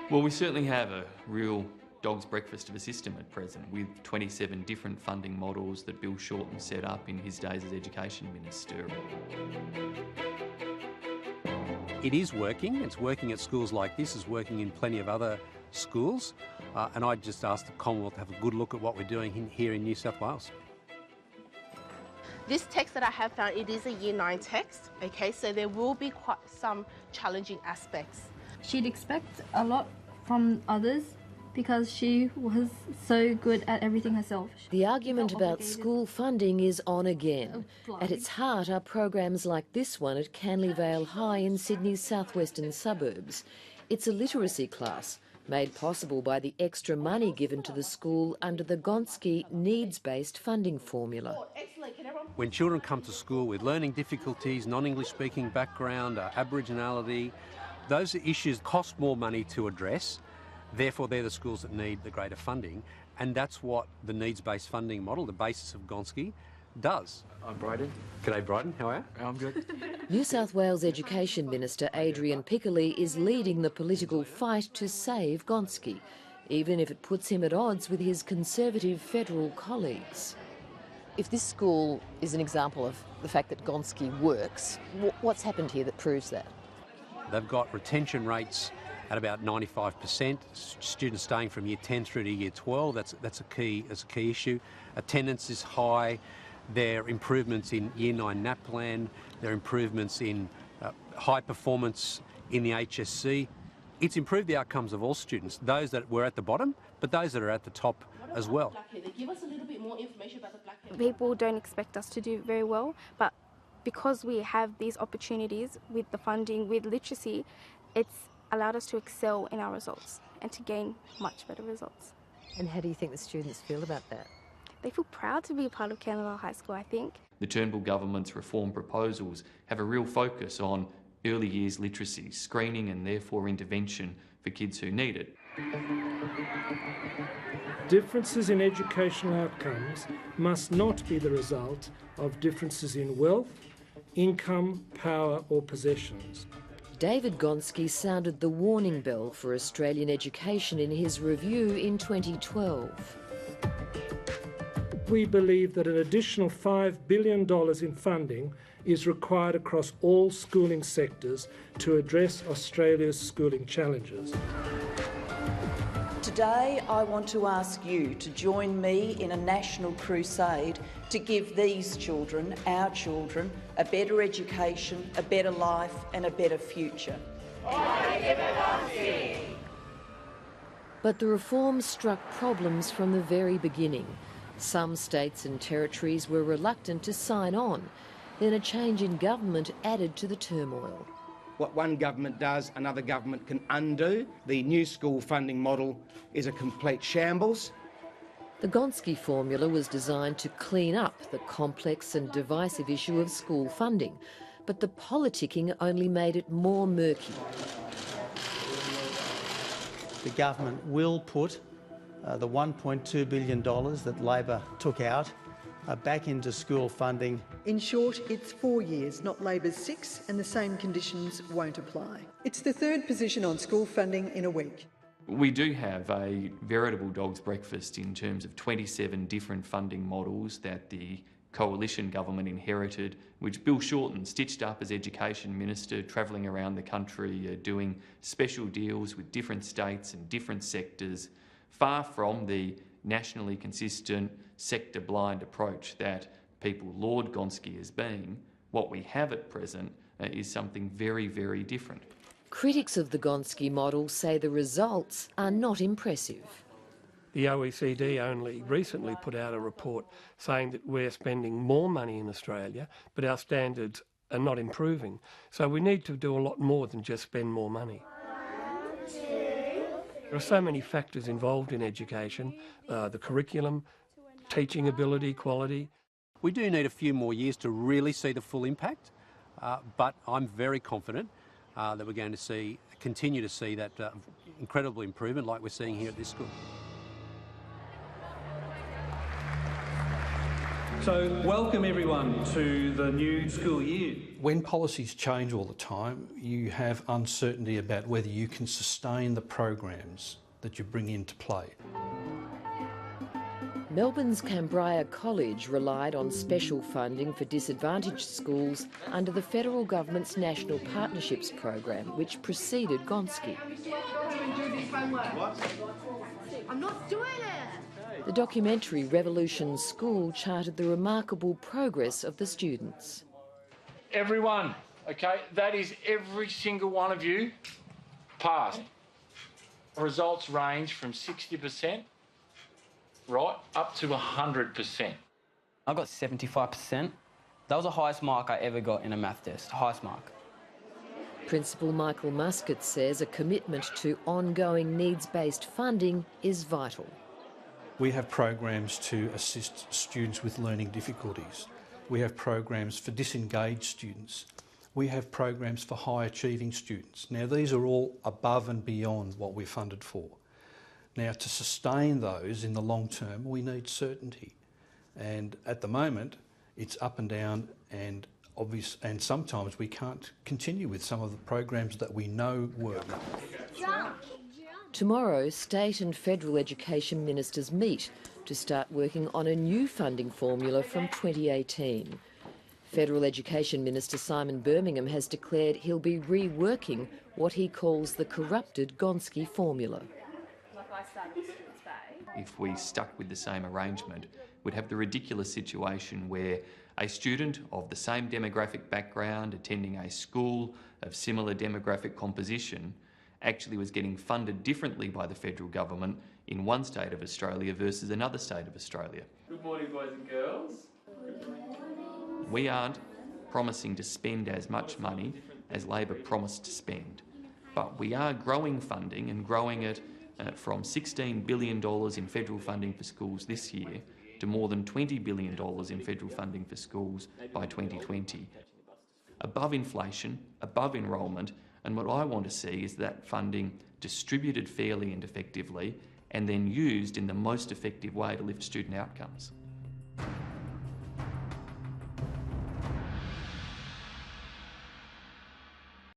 Well, we certainly have a real dog's breakfast of a system at present, with 27 different funding models that Bill Shorten set up in his days as Education Minister. It is working. It's working at schools like this. It's working in plenty of other schools. And I just asked the Commonwealth to have a good look at what we're doing here in New South Wales. This text that I have found, it is a Year 9 text, okay, so there will be quite some challenging aspects. She'd expect a lot from others because she was so good at everything herself. The argument about school funding is on again. At its heart are programs like this one at Canley Vale High in Sydney's southwestern suburbs. It's a literacy class made possible by the extra money given to the school under the Gonski needs-based funding formula. When children come to school with learning difficulties, non-English speaking background, Aboriginality, those issues cost more money to address. Therefore, they're the schools that need the greater funding, and that's what the needs-based funding model, the basis of Gonski, does. I'm Bryden. G'day, Bryden. How are you? I'm good. New South Wales Education Minister Adrian Piccoli is leading the political fight to save Gonski, even if it puts him at odds with his Conservative federal colleagues. If this school is an example of the fact that Gonski works, what's happened here that proves that? They've got retention rates at about 95%. Students staying from year 10 through to year 12, that's a key issue. Attendance is high. There are improvements in year 9 NAP plan. There are improvements in high performance in the HSC. It's improved the outcomes of all students, those that were at the bottom, but those that are at the top as well. Give us a little bit more information about the blackhead. People don't expect us to do very well, but because we have these opportunities with the funding, with literacy, it's allowed us to excel in our results and to gain much better results. And how do you think the students feel about that? They feel proud to be a part of Canberra High School, I think. The Turnbull government's reform proposals have a real focus on early years literacy, screening and therefore intervention for kids who need it. Differences in educational outcomes must not be the result of differences in wealth, income, power or possessions. David Gonski sounded the warning bell for Australian education in his review in 2012. We believe that an additional $5 billion in funding is required across all schooling sectors to address Australia's schooling challenges. Today, I want to ask you to join me in a national crusade to give these children, our children, a better education, a better life and a better future. But the reform struck problems from the very beginning. Some states and territories were reluctant to sign on. Then a change in government added to the turmoil. What one government does, another government can undo. The new school funding model is a complete shambles. The Gonski formula was designed to clean up the complex and divisive issue of school funding, but the politicking only made it more murky. The government will put the $1.2 billion that Labor took out back into school funding. In short, it's 4 years, not Labor's 6, and the same conditions won't apply. It's the third position on school funding in a week. We do have a veritable dog's breakfast in terms of 27 different funding models that the coalition government inherited, which Bill Shorten stitched up as Education Minister, travelling around the country doing special deals with different states and different sectors, far from the nationally consistent sector-blind approach that people laud Gonski as being. What we have at present is something very, very different. Critics of the Gonski model say the results are not impressive. The OECD only recently put out a report saying that we're spending more money in Australia, but our standards are not improving. So we need to do a lot more than just spend more money. There are so many factors involved in education, the curriculum, teaching ability, quality. We do need a few more years to really see the full impact, but I'm very confident that we're going to continue to see that incredible improvement like we're seeing here at this school. So welcome everyone to the new school year. When policies change all the time, you have uncertainty about whether you can sustain the programs that you bring into play. Melbourne's Cambria College relied on special funding for disadvantaged schools under the federal government's National Partnerships program, which preceded Gonski. I'm not doing it! The documentary Revolution School charted the remarkable progress of the students. Everyone, okay, that is every single one of you passed. Results range from 60%, right, up to 100%. I got 75%. That was the highest mark I ever got in a math test, highest mark. Principal Michael Muscat says a commitment to ongoing needs-based funding is vital. We have programs to assist students with learning difficulties. We have programs for disengaged students. We have programs for high-achieving students. Now, these are all above and beyond what we're funded for. Now, to sustain those in the long term, we need certainty. And at the moment, it's up and down and obvious, and sometimes we can't continue with some of the programs that we know work. Tomorrow, state and federal education ministers meet to start working on a new funding formula from 2018. Federal Education Minister Simon Birmingham has declared he'll be reworking what he calls the corrupted Gonski formula. If we stuck with the same arrangement, we'd have the ridiculous situation where a student of the same demographic background attending a school of similar demographic composition actually was getting funded differently by the federal government in one state of Australia versus another state of Australia. Good morning, boys and girls. We aren't promising to spend as much money as Labor promised to spend, but we are growing funding and growing it from $16 billion in federal funding for schools this year to more than $20 billion in federal funding for schools by 2020. Above inflation, above enrolment, and what I want to see is that funding distributed fairly and effectively and then used in the most effective way to lift student outcomes.